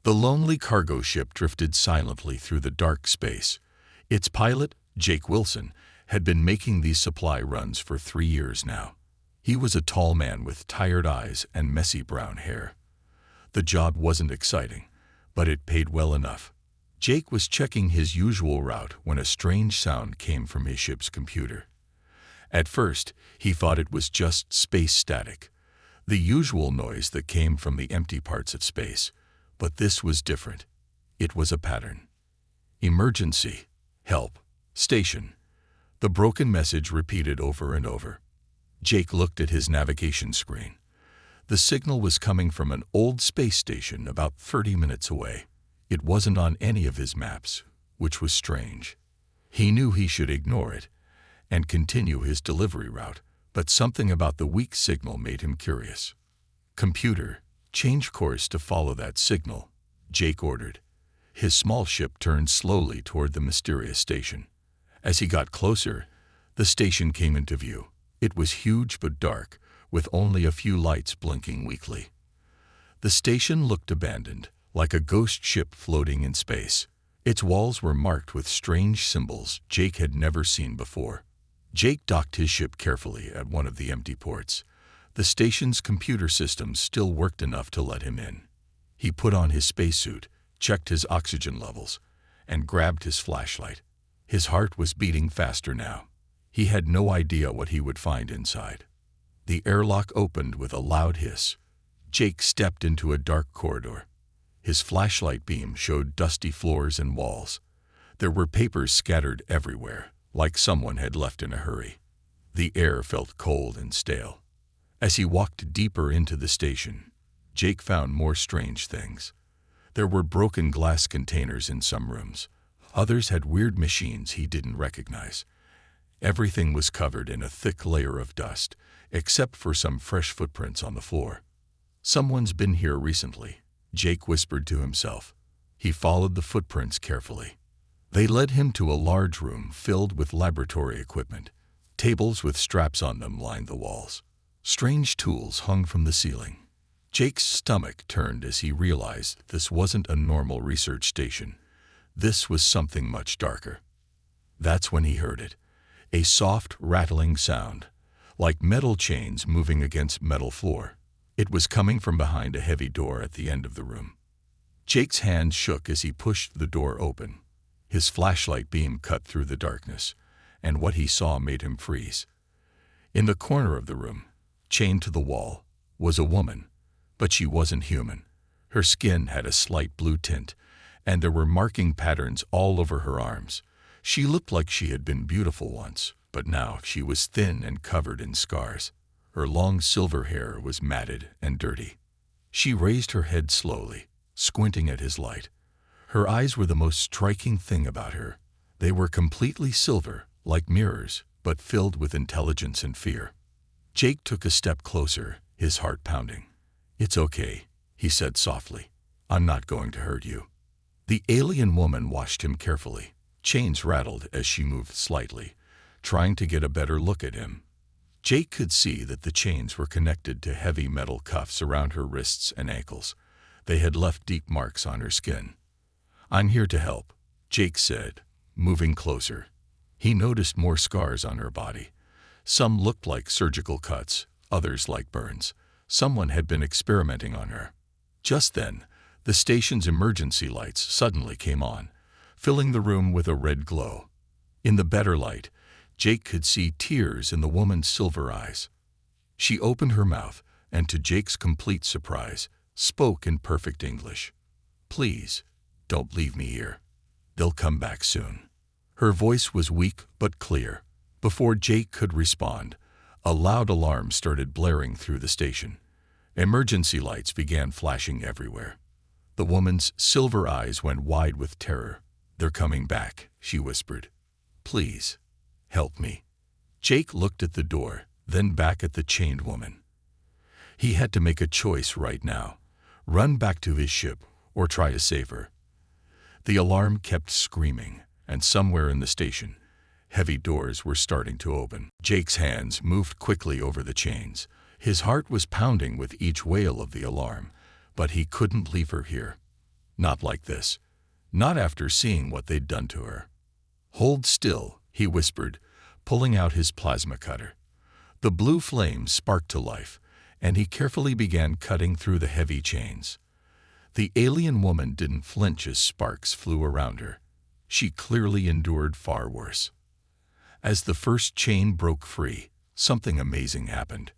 The lonely cargo ship drifted silently through the dark space. Its pilot, Jake Wilson, had been making these supply runs for 3 years now. He was a tall man with tired eyes and messy brown hair. The job wasn't exciting, but it paid well enough. Jake was checking his usual route when a strange sound came from his ship's computer. At first, he thought it was just space static, the usual noise that came from the empty parts of space. But this was different. It was a pattern. Emergency. Help. Station. The broken message repeated over and over. Jake looked at his navigation screen. The signal was coming from an old space station about 30 minutes away. It wasn't on any of his maps, which was strange. He knew he should ignore it and continue his delivery route, but something about the weak signal made him curious. Computer, change course to follow that signal, Jake ordered. His small ship turned slowly toward the mysterious station. As he got closer, the station came into view. It was huge but dark, with only a few lights blinking weakly. The station looked abandoned, like a ghost ship floating in space. Its walls were marked with strange symbols Jake had never seen before. Jake docked his ship carefully at one of the empty ports. The station's computer systems still worked enough to let him in. He put on his spacesuit, checked his oxygen levels, and grabbed his flashlight. His heart was beating faster now. He had no idea what he would find inside. The airlock opened with a loud hiss. Jake stepped into a dark corridor. His flashlight beam showed dusty floors and walls. There were papers scattered everywhere, like someone had left in a hurry. The air felt cold and stale. As he walked deeper into the station, Jake found more strange things. There were broken glass containers in some rooms. Others had weird machines he didn't recognize. Everything was covered in a thick layer of dust, except for some fresh footprints on the floor. "Someone's been here recently," Jake whispered to himself. He followed the footprints carefully. They led him to a large room filled with laboratory equipment. Tables with straps on them lined the walls. Strange tools hung from the ceiling. Jake's stomach turned as he realized this wasn't a normal research station. This was something much darker. That's when he heard it. A soft, rattling sound, like metal chains moving against metal floor. It was coming from behind a heavy door at the end of the room. Jake's hand shook as he pushed the door open. His flashlight beam cut through the darkness, and what he saw made him freeze. In the corner of the room, chained to the wall, was a woman, but she wasn't human. Her skin had a slight blue tint, and there were marking patterns all over her arms. She looked like she had been beautiful once, but now she was thin and covered in scars. Her long silver hair was matted and dirty. She raised her head slowly, squinting at his light. Her eyes were the most striking thing about her. They were completely silver, like mirrors, but filled with intelligence and fear. Jake took a step closer, his heart pounding. "It's okay," he said softly. "I'm not going to hurt you." The alien woman watched him carefully. Chains rattled as she moved slightly, trying to get a better look at him. Jake could see that the chains were connected to heavy metal cuffs around her wrists and ankles. They had left deep marks on her skin. "I'm here to help," Jake said, moving closer. He noticed more scars on her body. Some looked like surgical cuts, others like burns. Someone had been experimenting on her. Just then, the station's emergency lights suddenly came on, filling the room with a red glow. In the better light, Jake could see tears in the woman's silver eyes. She opened her mouth and, to Jake's complete surprise, spoke in perfect English. "Please, don't leave me here. They'll come back soon." Her voice was weak but clear. Before Jake could respond, a loud alarm started blaring through the station. Emergency lights began flashing everywhere. The woman's silver eyes went wide with terror. "They're coming back," she whispered. "Please, help me." Jake looked at the door, then back at the chained woman. He had to make a choice right now: run back to his ship or try to save her. The alarm kept screaming, and somewhere in the station, heavy doors were starting to open. Jake's hands moved quickly over the chains. His heart was pounding with each wail of the alarm, but he couldn't leave her here. Not like this. Not after seeing what they'd done to her. Hold still, he whispered, pulling out his plasma cutter. The blue flame sparked to life, and he carefully began cutting through the heavy chains. The alien woman didn't flinch as sparks flew around her. She clearly endured far worse. As the first chain broke free, something amazing happened.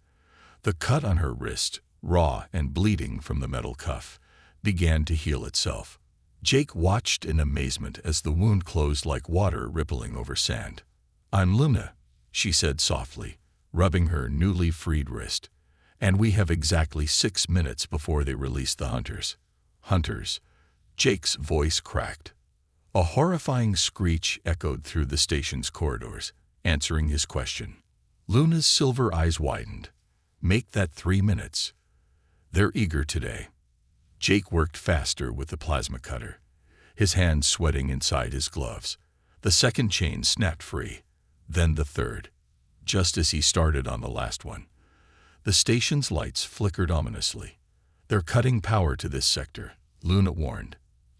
The cut on her wrist, raw and bleeding from the metal cuff, began to heal itself. Jake watched in amazement as the wound closed like water rippling over sand. "I'm Luna," she said softly, rubbing her newly freed wrist. "And we have exactly 6 minutes before they release the hunters." "Hunters?" Jake's voice cracked. A horrifying screech echoed through the station's corridors, answering his question. Luna's silver eyes widened. "Make that 3 minutes. They're eager today." Jake worked faster with the plasma cutter, his hands sweating inside his gloves. The second chain snapped free, then the third. Just as he started on the last one, the station's lights flickered ominously. "They're cutting power to this sector," Luna warned.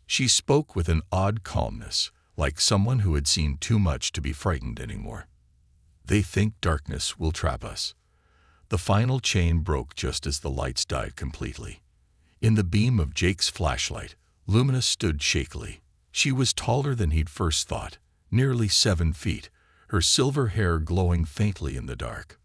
She spoke with an odd calmness, like someone who had seen too much to be frightened anymore. "They think darkness will trap us." The final chain broke just as the lights died completely. In the beam of Jake's flashlight, Luna stood shakily. She was taller than he'd first thought, nearly 7 feet, her silver hair glowing faintly in the dark.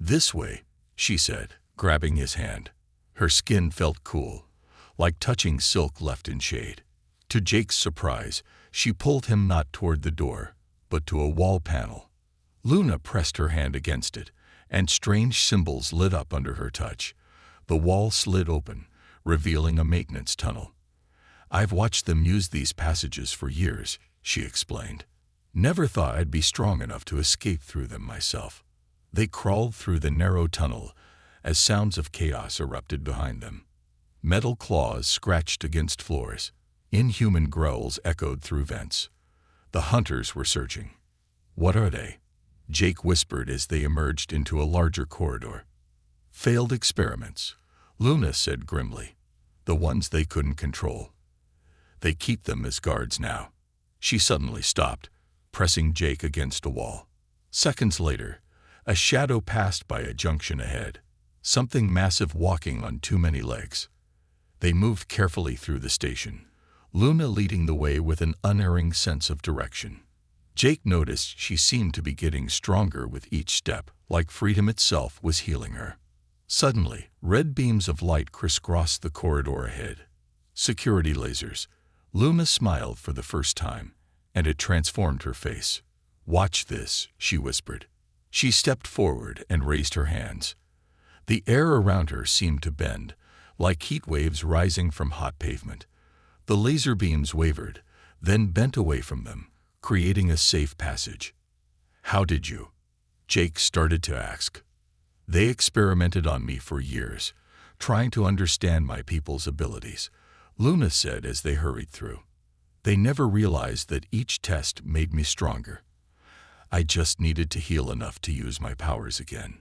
"This way," she said, grabbing his hand. Her skin felt cool, like touching silk left in shade. To Jake's surprise, she pulled him not toward the door, but to a wall panel. Luna pressed her hand against it, and strange symbols lit up under her touch. The wall slid open, revealing a maintenance tunnel. "I've watched them use these passages for years," she explained. "Never thought I'd be strong enough to escape through them myself." They crawled through the narrow tunnel as sounds of chaos erupted behind them. Metal claws scratched against floors. Inhuman growls echoed through vents. The hunters were searching. "What are they?" Jake whispered as they emerged into a larger corridor. "Failed experiments," Luna said grimly. "The ones they couldn't control. They keep them as guards now." She suddenly stopped, pressing Jake against a wall. Seconds later, a shadow passed by a junction ahead, something massive walking on too many legs. They moved carefully through the station, Luna leading the way with an unerring sense of direction. Jake noticed she seemed to be getting stronger with each step, like freedom itself was healing her. Suddenly, red beams of light crisscrossed the corridor ahead. "Security lasers." Luna smiled for the first time, and it transformed her face. "Watch this," she whispered. She stepped forward and raised her hands. The air around her seemed to bend, like heat waves rising from hot pavement. The laser beams wavered, then bent away from them, creating a safe passage. "How did you?" Jake started to ask. "They experimented on me for years, trying to understand my people's abilities," Luna said as they hurried through. "They never realized that each test made me stronger. I just needed to heal enough to use my powers again."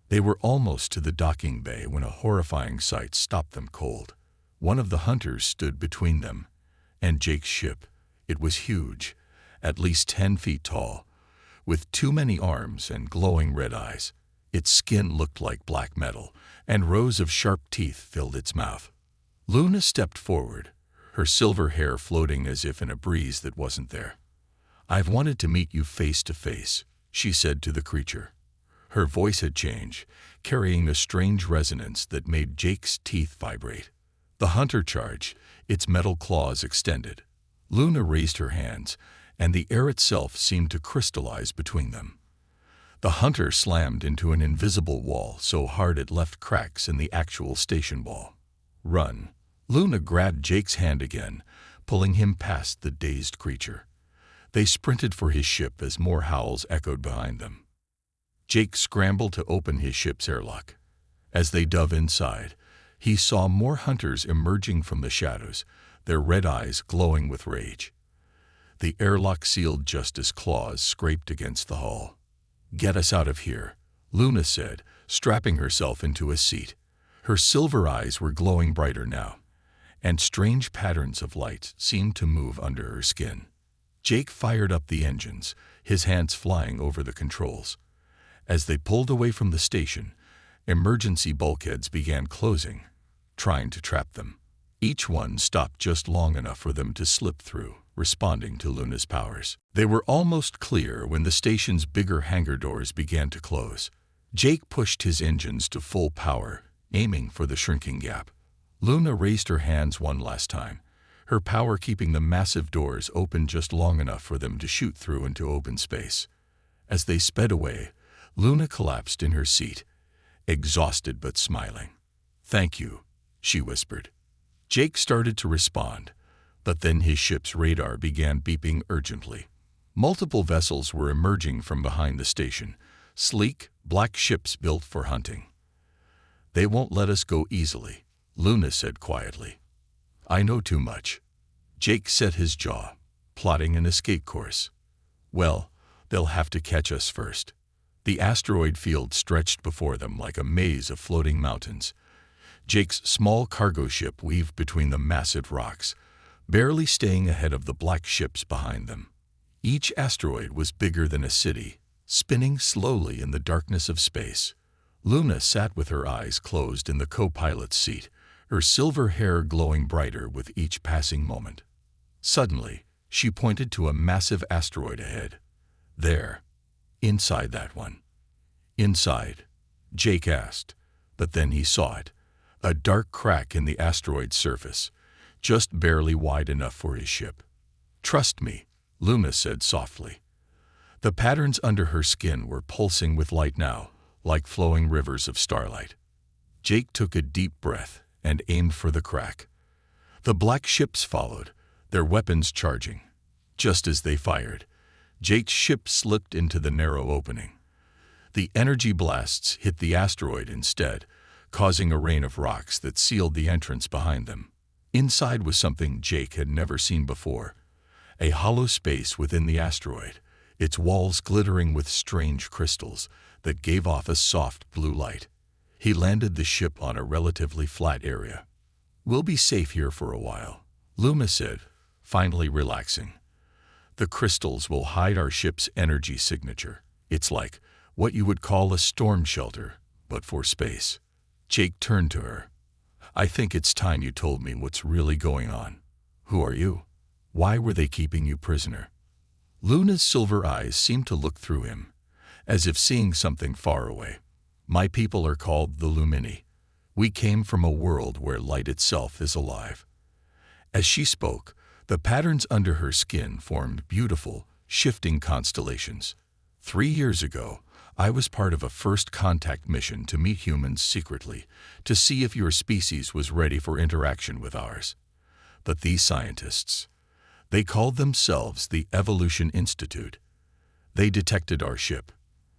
They were almost to the docking bay when a horrifying sight stopped them cold. One of the hunters stood between them and Jake's ship. It was huge, at least 10 feet tall, with too many arms and glowing red eyes. Its skin looked like black metal, and rows of sharp teeth filled its mouth. Luna stepped forward, her silver hair floating as if in a breeze that wasn't there. "I've wanted to meet you face to face," she said to the creature. Her voice had changed, carrying a strange resonance that made Jake's teeth vibrate. The hunter charged, its metal claws extended. Luna raised her hands, and the air itself seemed to crystallize between them. The hunter slammed into an invisible wall so hard it left cracks in the actual station wall. "Run." Luna grabbed Jake's hand again, pulling him past the dazed creature. They sprinted for his ship as more howls echoed behind them. Jake scrambled to open his ship's airlock. As they dove inside, he saw more hunters emerging from the shadows, their red eyes glowing with rage. The airlock sealed just as claws scraped against the hull. "Get us out of here," Luna said, strapping herself into a seat. Her silver eyes were glowing brighter now, and strange patterns of light seemed to move under her skin. Jake fired up the engines, his hands flying over the controls. As they pulled away from the station, emergency bulkheads began closing, trying to trap them. Each one stopped just long enough for them to slip through, responding to Luna's powers. They were almost clear when the station's bigger hangar doors began to close. Jake pushed his engines to full power, aiming for the shrinking gap. Luna raised her hands one last time, her power keeping the massive doors open just long enough for them to shoot through into open space. As they sped away, Luna collapsed in her seat, exhausted but smiling. "Thank you," she whispered. Jake started to respond, but then his ship's radar began beeping urgently. Multiple vessels were emerging from behind the station, sleek, black ships built for hunting. "They won't let us go easily," Luna said quietly. "I know too much." Jake set his jaw, plotting an escape course. "Well, they'll have to catch us first." The asteroid field stretched before them like a maze of floating mountains. Jake's small cargo ship weaved between the massive rocks, barely staying ahead of the black ships behind them. Each asteroid was bigger than a city, spinning slowly in the darkness of space. Luna sat with her eyes closed in the co-pilot's seat, her silver hair glowing brighter with each passing moment. Suddenly, she pointed to a massive asteroid ahead. "There. Inside that one." "Inside?" Jake asked, but then he saw it. A dark crack in the asteroid's surface, just barely wide enough for his ship. "Trust me," Luna said softly. The patterns under her skin were pulsing with light now, like flowing rivers of starlight. Jake took a deep breath and aimed for the crack. The black ships followed, their weapons charging. Just as they fired, Jake's ship slipped into the narrow opening. The energy blasts hit the asteroid instead, causing a rain of rocks that sealed the entrance behind them. Inside was something Jake had never seen before, a hollow space within the asteroid, its walls glittering with strange crystals that gave off a soft blue light. He landed the ship on a relatively flat area. "We'll be safe here for a while," Luna said, finally relaxing. "The crystals will hide our ship's energy signature. It's like what you would call a storm shelter, but for space." Jake turned to her. "I think it's time you told me what's really going on. Who are you? Why were they keeping you prisoner?" Luna's silver eyes seemed to look through him, as if seeing something far away. "My people are called the Lumini. We came from a world where light itself is alive." As she spoke, the patterns under her skin formed beautiful, shifting constellations. 3 years ago, I was part of a first contact mission to meet humans secretly, to see if your species was ready for interaction with ours. But these scientists, they called themselves the Evolution Institute. They detected our ship.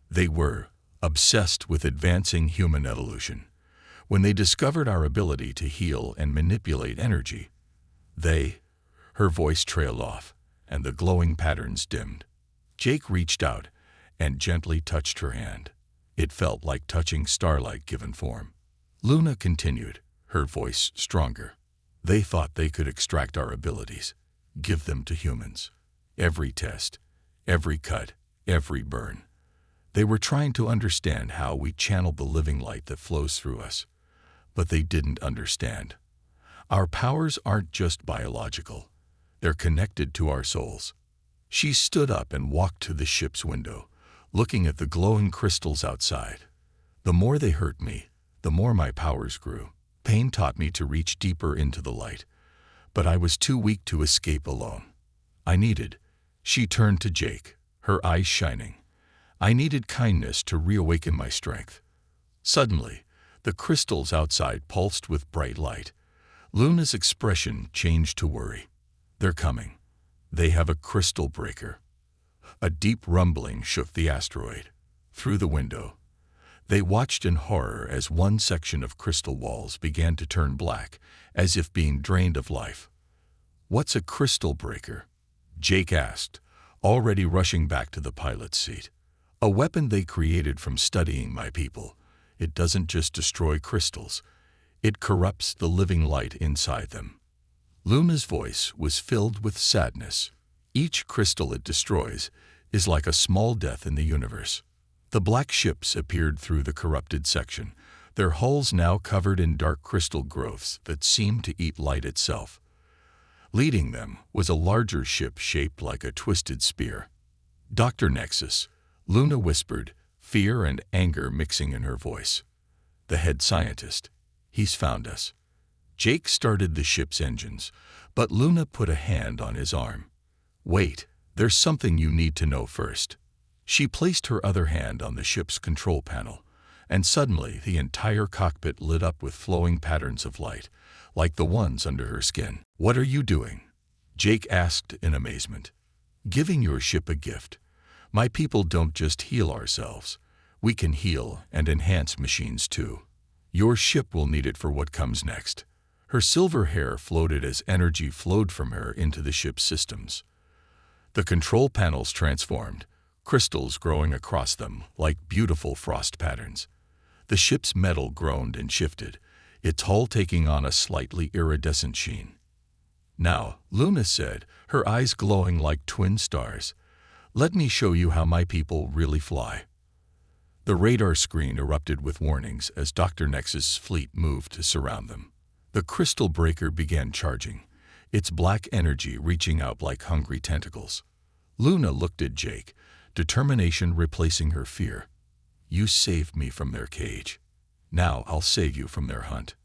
They were obsessed with advancing human evolution. When they discovered our ability to heal and manipulate energy, her voice trailed off, and the glowing patterns dimmed. Jake reached out and gently touched her hand. It felt like touching starlight given form. Luna continued, her voice stronger. "They thought they could extract our abilities, give them to humans. Every test, every cut, every burn. They were trying to understand how we channeled the living light that flows through us. But they didn't understand. Our powers aren't just biological. They're connected to our souls." She stood up and walked to the ship's window, looking at the glowing crystals outside. "The more they hurt me, the more my powers grew. Pain taught me to reach deeper into the light, but I was too weak to escape alone. She turned to Jake, her eyes shining. "I needed kindness to reawaken my strength." Suddenly, the crystals outside pulsed with bright light. Luna's expression changed to worry. "They're coming. They have a crystal breaker." A deep rumbling shook the asteroid. Through the window, they watched in horror as one section of crystal walls began to turn black, as if being drained of life. "What's a crystal breaker?" Jake asked, already rushing back to the pilot's seat. "A weapon they created from studying my people. It doesn't just destroy crystals. It corrupts the living light inside them. Luna's voice was filled with sadness. Each crystal it destroys is like a small death in the universe. The black ships appeared through the corrupted section, their hulls now covered in dark crystal growths that seemed to eat light itself. Leading them was a larger ship shaped like a twisted spear. "Dr. Nexus," Luna whispered, fear and anger mixing in her voice. "The head scientist. He's found us." Jake started the ship's engines, but Luna put a hand on his arm. "Wait, there's something you need to know first." She placed her other hand on the ship's control panel, and suddenly the entire cockpit lit up with flowing patterns of light, like the ones under her skin. "What are you doing?" Jake asked in amazement. "Giving your ship a gift. My people don't just heal ourselves. We can heal and enhance machines too. Your ship will need it for what comes next." Her silver hair floated as energy flowed from her into the ship's systems. The control panels transformed, crystals growing across them like beautiful frost patterns. The ship's metal groaned and shifted, its hull taking on a slightly iridescent sheen. "Now," Luna said, her eyes glowing like twin stars, "let me show you how my people really fly." The radar screen erupted with warnings as Dr. Nexus' fleet moved to surround them. The crystal breaker began charging, its black energy reaching out like hungry tentacles. Luna looked at Jake, determination replacing her fear. "You saved me from their cage. Now I'll save you from their hunt."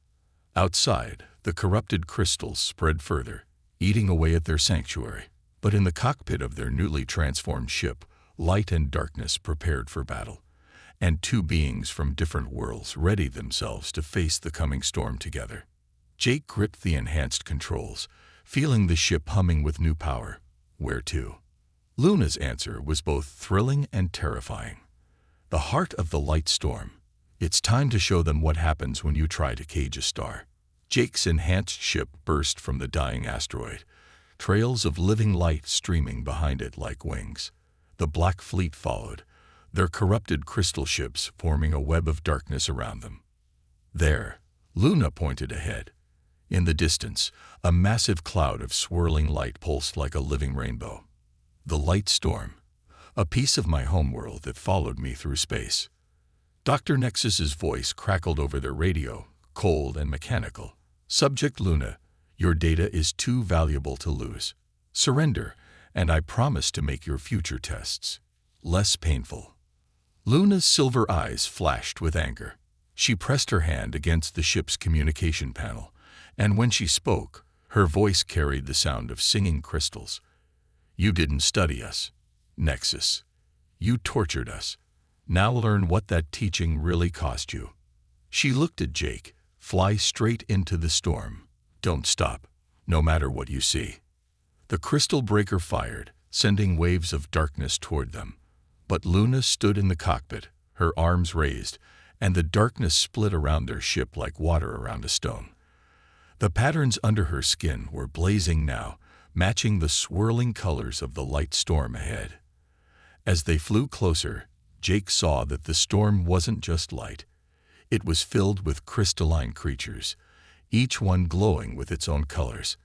Outside, the corrupted crystals spread further, eating away at their sanctuary. But in the cockpit of their newly transformed ship, light and darkness prepared for battle, and two beings from different worlds readied themselves to face the coming storm together. Jake gripped the enhanced controls, feeling the ship humming with new power. Where to? Luna's answer was both thrilling and terrifying. The heart of the light storm. It's time to show them what happens when you try to cage a star. Jake's enhanced ship burst from the dying asteroid, trails of living light streaming behind it like wings. The Black Fleet followed, their corrupted crystal ships forming a web of darkness around them. There, Luna pointed ahead. In the distance, a massive cloud of swirling light pulsed like a living rainbow. The light storm, a piece of my homeworld that followed me through space. Dr. Nexus's voice crackled over their radio, cold and mechanical. "Subject Luna, your data is too valuable to lose. Surrender, and I promise to make your future tests less painful." Luna's silver eyes flashed with anger. She pressed her hand against the ship's communication panel, and when she spoke, her voice carried the sound of singing crystals. "You didn't study us, Nexus. You tortured us. Now learn what that teaching really cost you." She looked at Jake. "Fly straight into the storm. Don't stop, no matter what you see." The crystal breaker fired, sending waves of darkness toward them. But Luna stood in the cockpit, her arms raised, and the darkness split around their ship like water around a stone. The patterns under her skin were blazing now, matching the swirling colors of the light storm ahead. As they flew closer, Jake saw that the storm wasn't just light. It was filled with crystalline creatures, each one glowing with its own colors.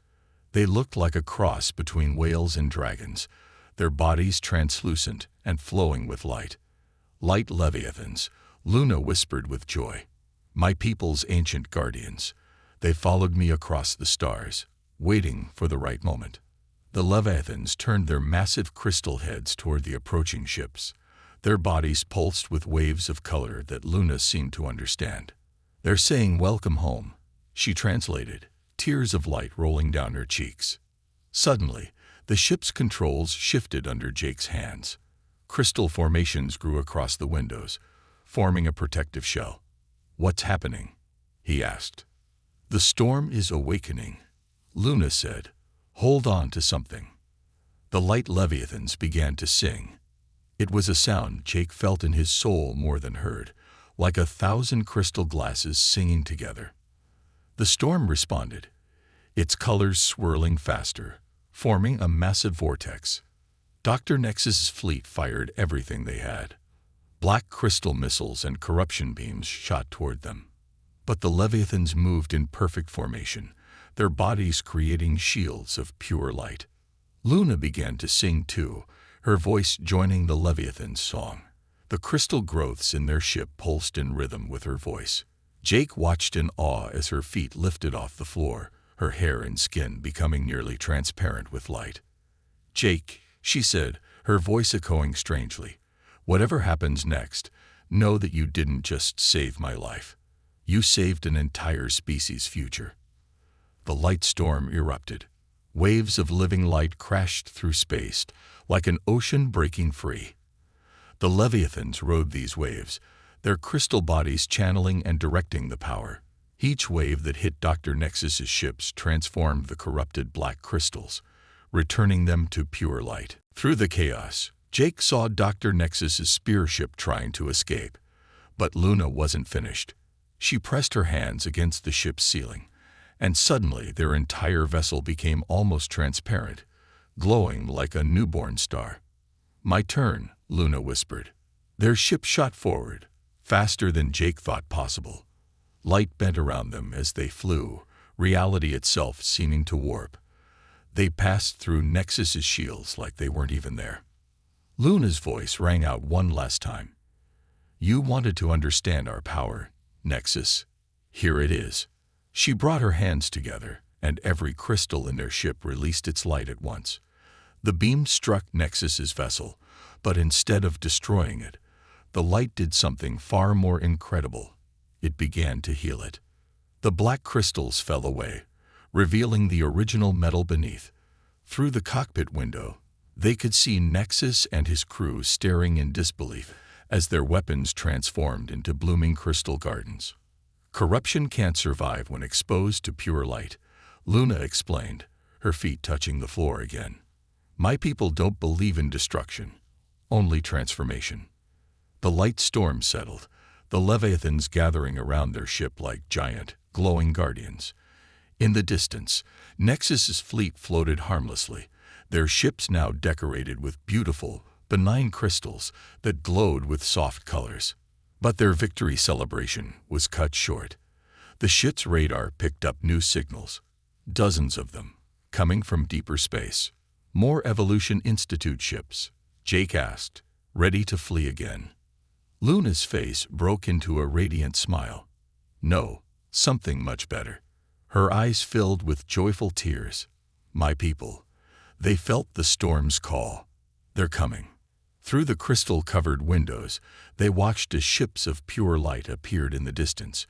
They looked like a cross between whales and dragons, their bodies translucent and flowing with light. "Light leviathans," Luna whispered with joy. "My people's ancient guardians. They followed me across the stars, waiting for the right moment." The leviathans turned their massive crystal heads toward the approaching ships. Their bodies pulsed with waves of color that Luna seemed to understand. "They're saying welcome home," she translated, tears of light rolling down her cheeks. Suddenly, the ship's controls shifted under Jake's hands. Crystal formations grew across the windows, forming a protective shell. "What's happening?" he asked. "The storm is awakening," Luna said. "Hold on to something." The light leviathans began to sing. It was a sound Jake felt in his soul more than heard, like 1,000 crystal glasses singing together. The storm responded, its colors swirling faster, forming a massive vortex. Dr. Nexus's fleet fired everything they had. Black crystal missiles and corruption beams shot toward them. But the leviathans moved in perfect formation, their bodies creating shields of pure light. Luna began to sing too, her voice joining the Leviathan's song. The crystal growths in their ship pulsed in rhythm with her voice. Jake watched in awe as her feet lifted off the floor, her hair and skin becoming nearly transparent with light. "Jake," she said, her voice echoing strangely, "whatever happens next, know that you didn't just save my life. You saved an entire species' future." The light storm erupted. Waves of living light crashed through space, like an ocean breaking free. The Leviathans rode these waves, their crystal bodies channeling and directing the power. Each wave that hit Dr. Nexus's ships transformed the corrupted black crystals, returning them to pure light. Through the chaos, Jake saw Dr. Nexus's spear ship trying to escape. But Luna wasn't finished. She pressed her hands against the ship's ceiling, and suddenly their entire vessel became almost transparent, glowing like a newborn star. "My turn," Luna whispered. Their ship shot forward, faster than Jake thought possible. Light bent around them as they flew, reality itself seeming to warp. They passed through Nexus's shields like they weren't even there. Luna's voice rang out one last time. "You wanted to understand our power, Nexus. Here it is." She brought her hands together, and every crystal in their ship released its light at once. The beam struck Nexus's vessel, but instead of destroying it, the light did something far more incredible. It began to heal it. The black crystals fell away, revealing the original metal beneath. Through the cockpit window, they could see Nexus and his crew staring in disbelief as their weapons transformed into blooming crystal gardens. "Corruption can't survive when exposed to pure light," Luna explained, her feet touching the floor again. "My people don't believe in destruction, only transformation." The light storm settled, the Leviathans gathering around their ship like giant, glowing guardians. In the distance, Nexus's fleet floated harmlessly, their ships now decorated with beautiful, benign crystals that glowed with soft colors. But their victory celebration was cut short. The ship's radar picked up new signals, dozens of them, coming from deeper space. "More Evolution Institute ships?" Jake asked, ready to flee again. Luna's face broke into a radiant smile. "No, something much better." Her eyes filled with joyful tears. "My people. They felt the storm's call. They're coming." Through the crystal-covered windows, they watched as ships of pure light appeared in the distance,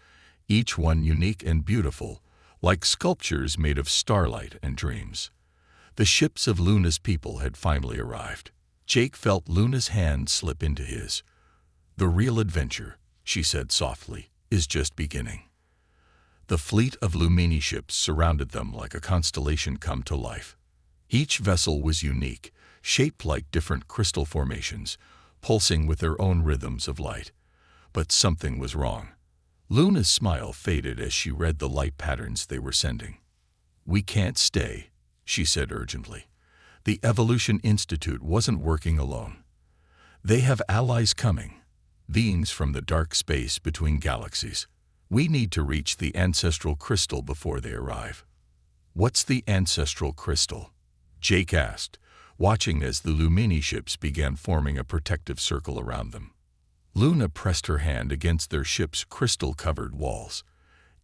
each one unique and beautiful, like sculptures made of starlight and dreams. The ships of Luna's people had finally arrived. Jake felt Luna's hand slip into his. "The real adventure," she said softly, "is just beginning." The fleet of Lumini ships surrounded them like a constellation come to life. Each vessel was unique, shaped like different crystal formations, pulsing with their own rhythms of light. But something was wrong. Luna's smile faded as she read the light patterns they were sending. "We can't stay," she said urgently. "The Evolution Institute wasn't working alone. They have allies coming, beings from the dark space between galaxies. We need to reach the ancestral crystal before they arrive." "What's the ancestral crystal?" Jake asked, watching as the Lumini ships began forming a protective circle around them. Luna pressed her hand against their ship's crystal-covered walls.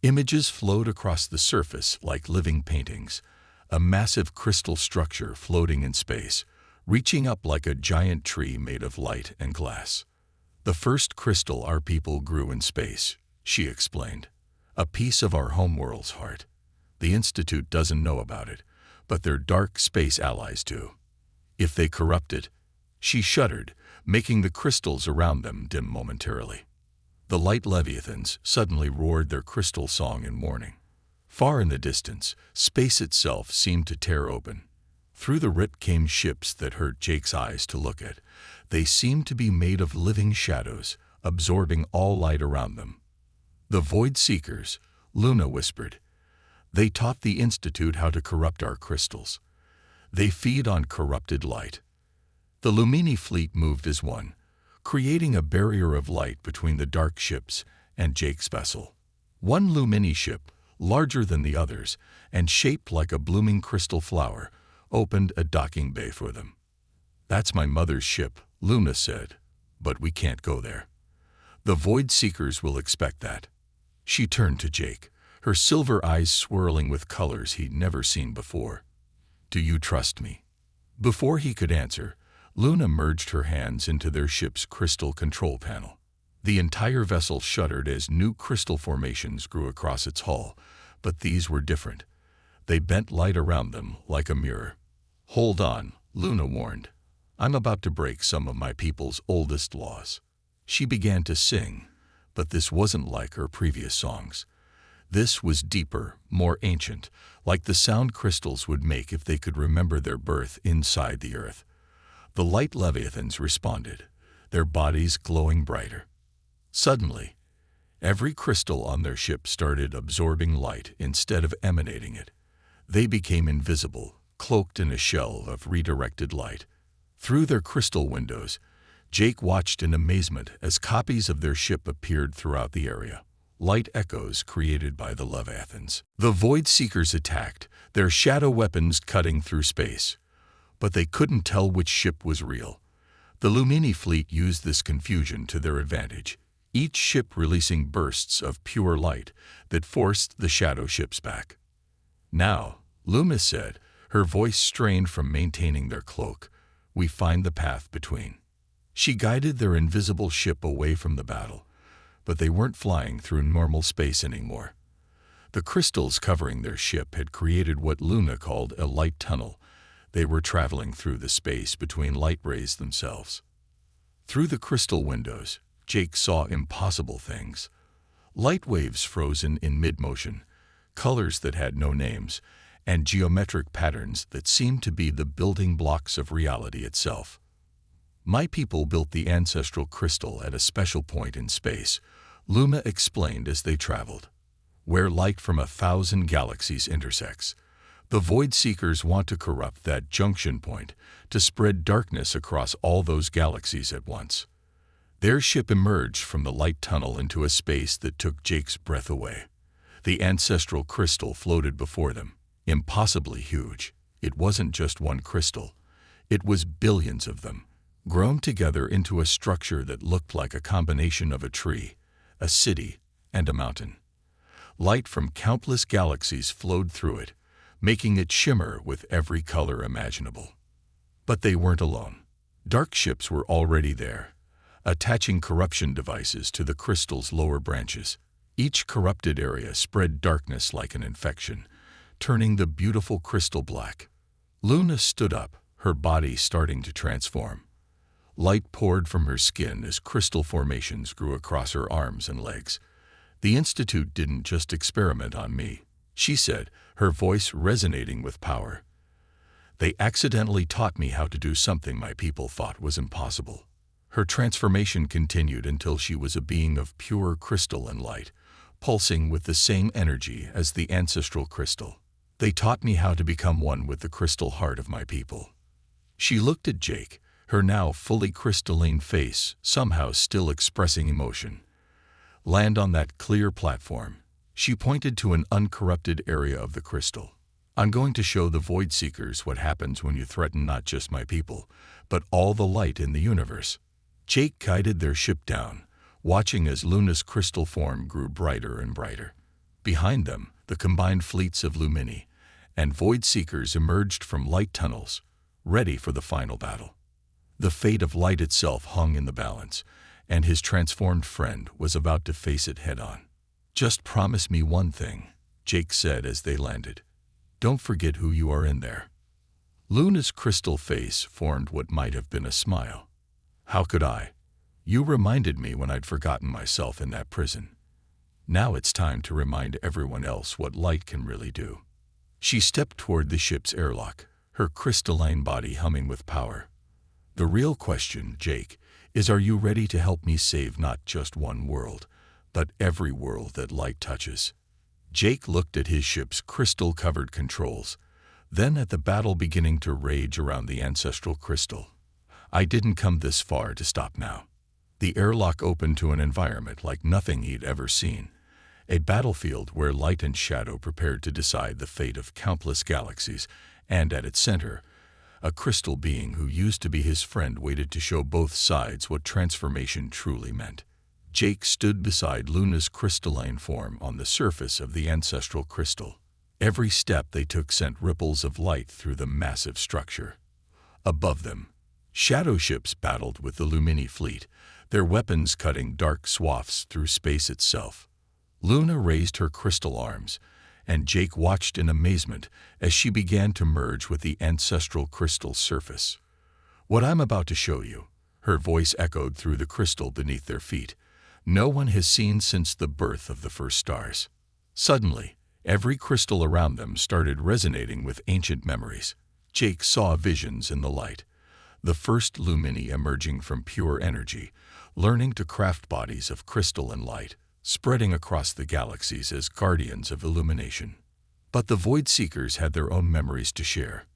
Images flowed across the surface like living paintings, a massive crystal structure floating in space, reaching up like a giant tree made of light and glass. "The first crystal our people grew in space," she explained. "A piece of our homeworld's heart. The Institute doesn't know about it, but their dark space allies do. If they corrupt it..." She shuddered, making the crystals around them dim momentarily. The light Leviathans suddenly roared their crystal song in warning. Far in the distance, space itself seemed to tear open. Through the rip came ships that hurt Jake's eyes to look at. They seemed to be made of living shadows, absorbing all light around them. "The Void Seekers," Luna whispered. "They taught the Institute how to corrupt our crystals. They feed on corrupted light." The Lumini fleet moved as one, creating a barrier of light between the dark ships and Jake's vessel. One Lumini ship, larger than the others and shaped like a blooming crystal flower, opened a docking bay for them. "That's my mother's ship," Luna said, "but we can't go there. The Void Seekers will expect that." She turned to Jake, her silver eyes swirling with colors he'd never seen before. "Do you trust me?" Before he could answer, Luna merged her hands into their ship's crystal control panel. The entire vessel shuddered as new crystal formations grew across its hull, but these were different. They bent light around them like a mirror. "Hold on," Luna warned. "I'm about to break some of my people's oldest laws." She began to sing, but this wasn't like her previous songs. This was deeper, more ancient, like the sound crystals would make if they could remember their birth inside the earth. The light leviathans responded, their bodies glowing brighter. Suddenly, every crystal on their ship started absorbing light instead of emanating it. They became invisible, cloaked in a shell of redirected light. Through their crystal windows, Jake watched in amazement as copies of their ship appeared throughout the area, light echoes created by the leviathans. The Void Seekers attacked, their shadow weapons cutting through space. But they couldn't tell which ship was real. The Lumini fleet used this confusion to their advantage, each ship releasing bursts of pure light that forced the shadow ships back. "Now," Loomis said, her voice strained from maintaining their cloak, "we find the path between." She guided their invisible ship away from the battle, but they weren't flying through normal space anymore. The crystals covering their ship had created what Luna called a light tunnel. They were traveling through the space between light rays themselves. Through the crystal windows, Jake saw impossible things. Light waves frozen in mid-motion, colors that had no names, and geometric patterns that seemed to be the building blocks of reality itself. "My people built the ancestral crystal at a special point in space," Luma explained as they traveled, "where light from 1,000 galaxies intersects. The Void Seekers want to corrupt that junction point to spread darkness across all those galaxies at once." Their ship emerged from the light tunnel into a space that took Jake's breath away. The ancestral crystal floated before them, impossibly huge. It wasn't just one crystal. It was billions of them, grown together into a structure that looked like a combination of a tree, a city, and a mountain. Light from countless galaxies flowed through it, making it shimmer with every color imaginable. But they weren't alone. Dark ships were already there, attaching corruption devices to the crystal's lower branches. Each corrupted area spread darkness like an infection, turning the beautiful crystal black. Luna stood up, her body starting to transform. Light poured from her skin as crystal formations grew across her arms and legs. "The Institute didn't just experiment on me," she said, her voice resonating with power. "They accidentally taught me how to do something my people thought was impossible." Her transformation continued until she was a being of pure crystal and light, pulsing with the same energy as the ancestral crystal. "They taught me how to become one with the crystal heart of my people." She looked at Jake, her now fully crystalline face somehow still expressing emotion. "Land on that clear platform." She pointed to an uncorrupted area of the crystal. "I'm going to show the Void Seekers what happens when you threaten not just my people, but all the light in the universe." Jake guided their ship down, watching as Luna's crystal form grew brighter and brighter. Behind them, the combined fleets of Lumini and Void Seekers emerged from light tunnels, ready for the final battle. The fate of light itself hung in the balance, and his transformed friend was about to face it head-on. "Just promise me one thing," Jake said as they landed. "Don't forget who you are in there." Luna's crystal face formed what might have been a smile. "How could I? You reminded me when I'd forgotten myself in that prison. Now it's time to remind everyone else what light can really do." She stepped toward the ship's airlock, her crystalline body humming with power. "The real question, Jake, is are you ready to help me save not just one world, but every world that light touches?" Jake looked at his ship's crystal-covered controls, then at the battle beginning to rage around the ancestral crystal. "I didn't come this far to stop now." The airlock opened to an environment like nothing he'd ever seen. a battlefield where light and shadow prepared to decide the fate of countless galaxies, and at its center, a crystal being who used to be his friend waited to show both sides what transformation truly meant. Jake stood beside Luna's crystalline form on the surface of the ancestral crystal. Every step they took sent ripples of light through the massive structure. Above them, shadow ships battled with the Lumini fleet, their weapons cutting dark swaths through space itself. Luna raised her crystal arms, and Jake watched in amazement as she began to merge with the ancestral crystal surface. "What I'm about to show you," her voice echoed through the crystal beneath their feet, "no one has seen since the birth of the first stars." Suddenly, every crystal around them started resonating with ancient memories. Jake saw visions in the light, the first Lumini emerging from pure energy, learning to craft bodies of crystal and light, spreading across the galaxies as guardians of illumination. But the Void Seekers had their own memories to share.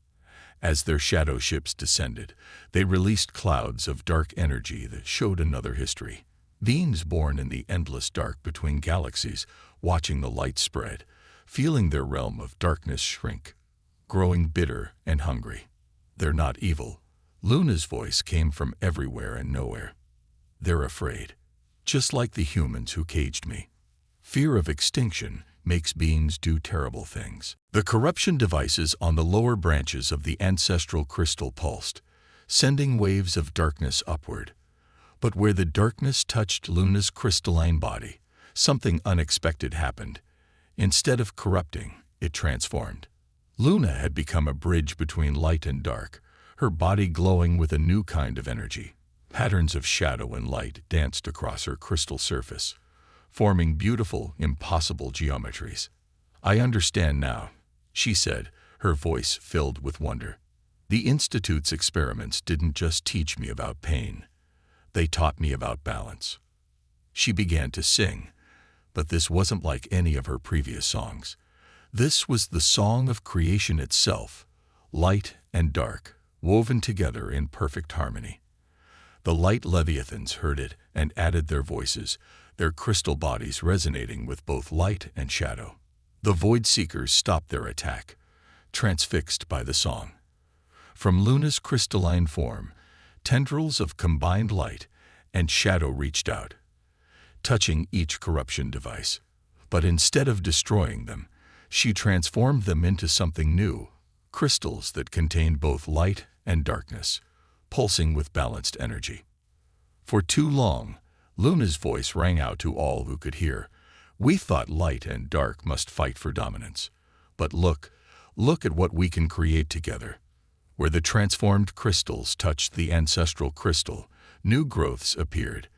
As their shadow ships descended, they released clouds of dark energy that showed another history. Beings born in the endless dark between galaxies, watching the light spread, feeling their realm of darkness shrink, growing bitter and hungry. "They're not evil." Luna's voice came from everywhere and nowhere. "They're afraid, just like the humans who caged me. Fear of extinction makes beings do terrible things." The corruption devices on the lower branches of the ancestral crystal pulsed, sending waves of darkness upward. But where the darkness touched Luna's crystalline body, something unexpected happened. Instead of corrupting, it transformed. Luna had become a bridge between light and dark, her body glowing with a new kind of energy. Patterns of shadow and light danced across her crystal surface, forming beautiful, impossible geometries. "I understand now," she said, her voice filled with wonder. "The Institute's experiments didn't just teach me about pain. They taught me about balance." She began to sing, but this wasn't like any of her previous songs. This was the song of creation itself, light and dark, woven together in perfect harmony. The light leviathans heard it and added their voices, their crystal bodies resonating with both light and shadow. The Void Seekers stopped their attack, transfixed by the song. From Luna's crystalline form, tendrils of combined light and shadow reached out, touching each corruption device. But instead of destroying them, she transformed them into something new, crystals that contained both light and darkness, pulsing with balanced energy. For too long, Luna's voice rang out to all who could hear. "We thought light and dark must fight for dominance. But look at what we can create together." Where the transformed crystals touched the ancestral crystal, new growths appeared.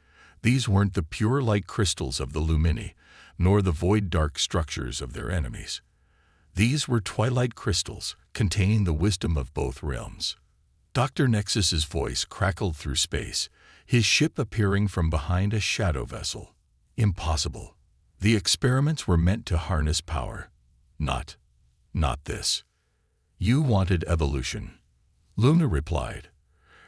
These weren't the pure light crystals of the Lumini, nor the void dark structures of their enemies. These were twilight crystals, containing the wisdom of both realms. Dr. Nexus's voice crackled through space, his ship appearing from behind a shadow vessel. "Impossible. The experiments were meant to harness power. Not this. You wanted evolution." Luna replied,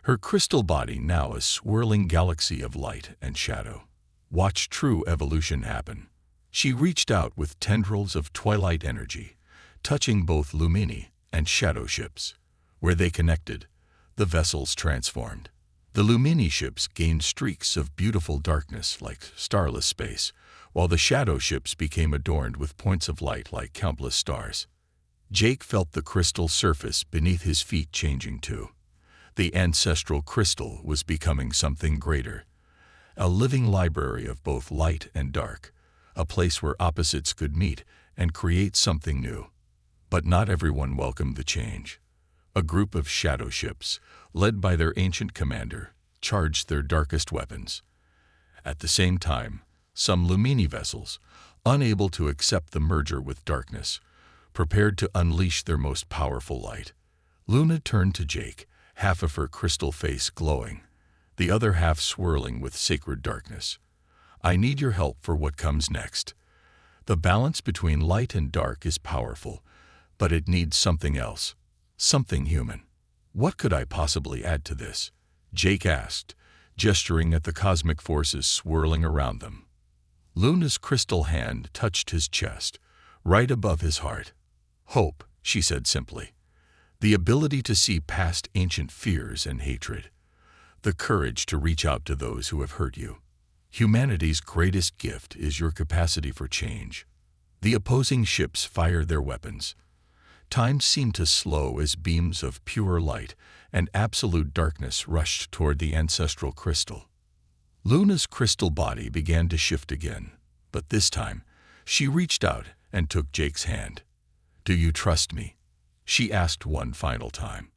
her crystal body now a swirling galaxy of light and shadow. "Watch true evolution happen." She reached out with tendrils of twilight energy, touching both Lumini and shadow ships. Where they connected, the vessels transformed. The Lumini ships gained streaks of beautiful darkness like starless space, while the shadow ships became adorned with points of light like countless stars. Jake felt the crystal surface beneath his feet changing too. The ancestral crystal was becoming something greater, a living library of both light and dark, a place where opposites could meet and create something new. But not everyone welcomed the change. A group of shadow ships, led by their ancient commander, charged their darkest weapons. At the same time, some Lumini vessels, unable to accept the merger with darkness, prepared to unleash their most powerful light. Luna turned to Jake, half of her crystal face glowing, the other half swirling with sacred darkness. "I need your help for what comes next. The balance between light and dark is powerful, but it needs something else, something human." "What could I possibly add to this?" Jake asked, gesturing at the cosmic forces swirling around them. Luna's crystal hand touched his chest, right above his heart. "Hope," she said simply. "The ability to see past ancient fears and hatred. The courage to reach out to those who have hurt you. Humanity's greatest gift is your capacity for change." The opposing ships fired their weapons. Time seemed to slow as beams of pure light and absolute darkness rushed toward the ancestral crystal. Luna's crystal body began to shift again, but this time, she reached out and took Jake's hand. "Do you trust me?" she asked one final time.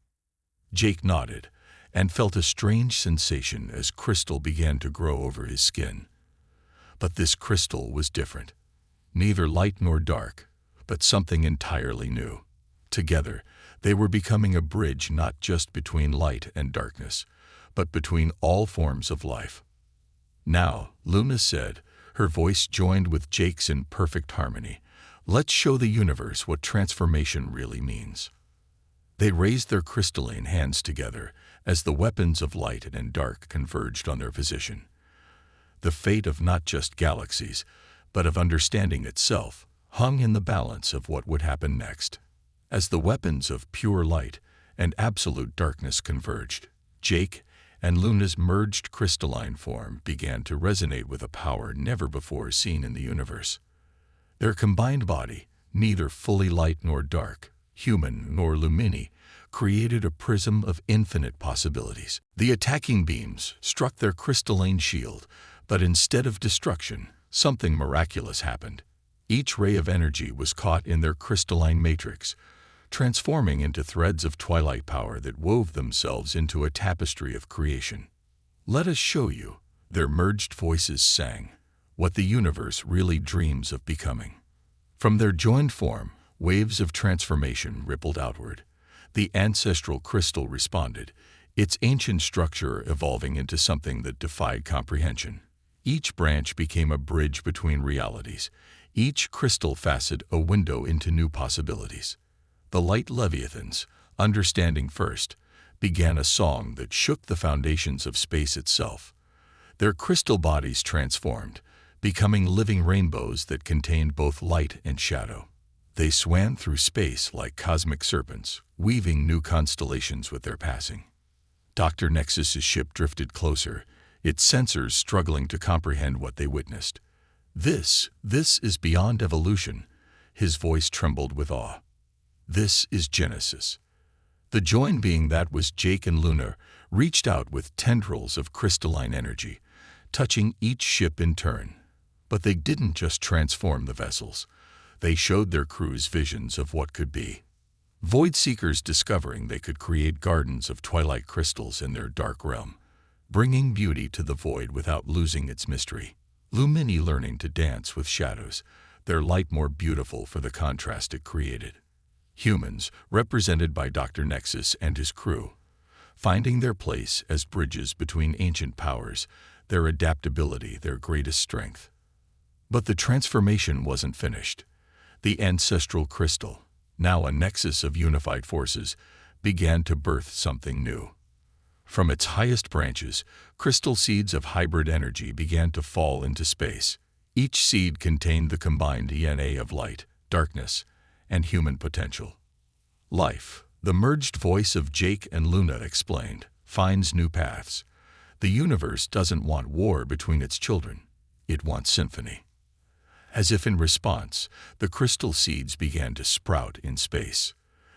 Jake nodded and felt a strange sensation as crystal began to grow over his skin. But this crystal was different. Neither light nor dark, but something entirely new. Together, they were becoming a bridge not just between light and darkness, but between all forms of life. "Now," Luna said, her voice joined with Jake's in perfect harmony, "let's show the universe what transformation really means." They raised their crystalline hands together as the weapons of light and dark converged on their position. The fate of not just galaxies, but of understanding itself, hung in the balance of what would happen next. As the weapons of pure light and absolute darkness converged, Jake and Luna's merged crystalline form began to resonate with a power never before seen in the universe. Their combined body, neither fully light nor dark, human nor lumini, created a prism of infinite possibilities. The attacking beams struck their crystalline shield, but instead of destruction, something miraculous happened. Each ray of energy was caught in their crystalline matrix, transforming into threads of twilight power that wove themselves into a tapestry of creation. "Let us show you," their merged voices sang, "what the universe really dreams of becoming." From their joined form, waves of transformation rippled outward. The ancestral crystal responded, its ancient structure evolving into something that defied comprehension. Each branch became a bridge between realities, each crystal facet a window into new possibilities. The light leviathans, understanding first, began a song that shook the foundations of space itself. Their crystal bodies transformed, becoming living rainbows that contained both light and shadow. They swam through space like cosmic serpents, weaving new constellations with their passing. Dr. Nexus's ship drifted closer, its sensors struggling to comprehend what they witnessed. This is beyond evolution," his voice trembled with awe. "This is Genesis." The joined being that was Jake and Luna reached out with tendrils of crystalline energy, touching each ship in turn. But they didn't just transform the vessels. They showed their crews visions of what could be. Void seekers discovering they could create gardens of twilight crystals in their dark realm, bringing beauty to the void without losing its mystery. Lumini learning to dance with shadows, their light more beautiful for the contrast it created. Humans, represented by Dr. Nexus and his crew, finding their place as bridges between ancient powers, their adaptability their greatest strength. But the transformation wasn't finished. The ancestral crystal, now a nexus of unified forces, began to birth something new. From its highest branches, crystal seeds of hybrid energy began to fall into space. Each seed contained the combined DNA of light, darkness, and human potential. "Life," the merged voice of Jake and Luna explained, "finds new paths. The universe doesn't want war between its children. It wants symphony." As if in response, the crystal seeds began to sprout in space.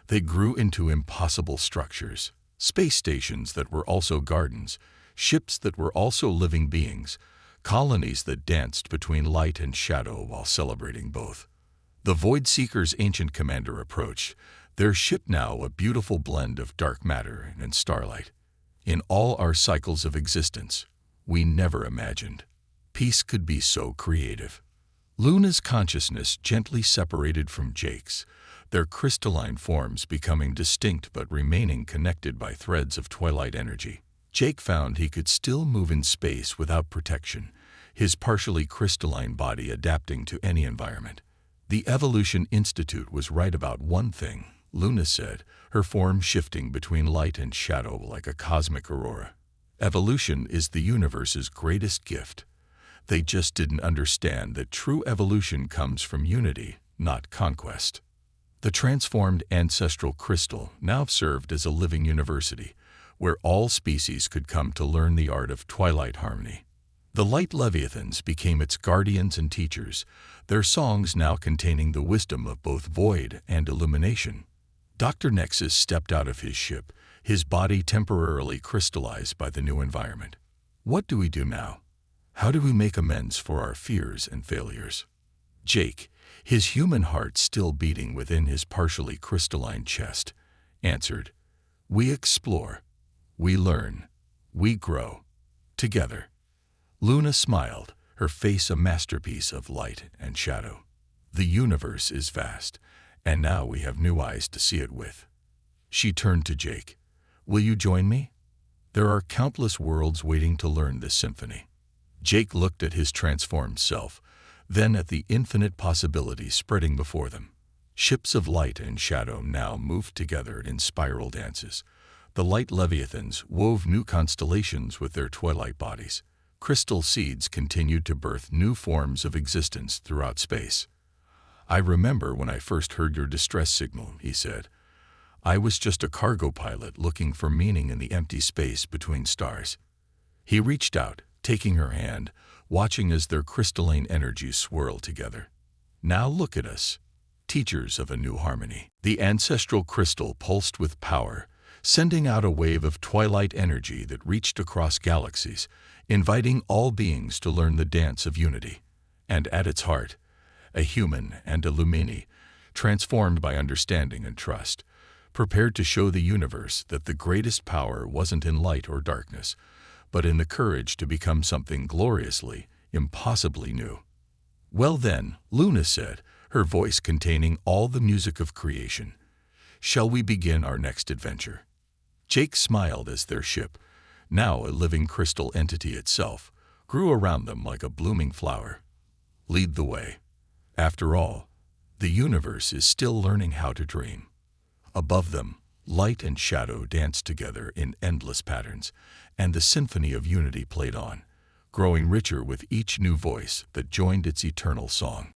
They grew into impossible structures. Space stations that were also gardens, ships that were also living beings, colonies that danced between light and shadow while celebrating both. The Void Seeker's ancient commander approached, their ship now a beautiful blend of dark matter and starlight. "In all our cycles of existence, we never imagined peace could be so creative." Luna's consciousness gently separated from Jake's, their crystalline forms becoming distinct but remaining connected by threads of twilight energy. Jake found he could still move in space without protection, his partially crystalline body adapting to any environment. "The Evolution Institute was right about one thing," Luna said, her form shifting between light and shadow like a cosmic aurora. "Evolution is the universe's greatest gift. They just didn't understand that true evolution comes from unity, not conquest. The transformed ancestral crystal now served as a living university, where all species could come to learn the art of twilight harmony. The light leviathans became its guardians and teachers, their songs now containing the wisdom of both void and illumination. Dr. Nexus stepped out of his ship, his body temporarily crystallized by the new environment. What do we do now? How do we make amends for our fears and failures? Jake, his human heart still beating within his partially crystalline chest, answered, "We explore, we learn, we grow, together." Luna smiled, her face a masterpiece of light and shadow. The universe is vast, and now we have new eyes to see it with. She turned to Jake. "Will you join me? There are countless worlds waiting to learn this symphony." Jake looked at his transformed self, then at the infinite possibilities spreading before them. Ships of light and shadow now moved together in spiral dances. The light leviathans wove new constellations with their twilight bodies. Crystal seeds continued to birth new forms of existence throughout space. "I remember when I first heard your distress signal," he said. "I was just a cargo pilot looking for meaning in the empty space between stars." He reached out, taking her hand, watching as their crystalline energies swirl together. "Now look at us, teachers of a new harmony." The ancestral crystal pulsed with power, sending out a wave of twilight energy that reached across galaxies, inviting all beings to learn the dance of unity. And at its heart, a human and a Lumini, transformed by understanding and trust, prepared to show the universe that the greatest power wasn't in light or darkness, but in the courage to become something gloriously, impossibly new. "Well then," Luna said, her voice containing all the music of creation, "shall we begin our next adventure?" Jake smiled as their ship, now a living crystal entity itself, grew around them like a blooming flower. "Lead the way. After all, the universe is still learning how to dream." Above them, light and shadow danced together in endless patterns, and the symphony of unity played on, growing richer with each new voice that joined its eternal song.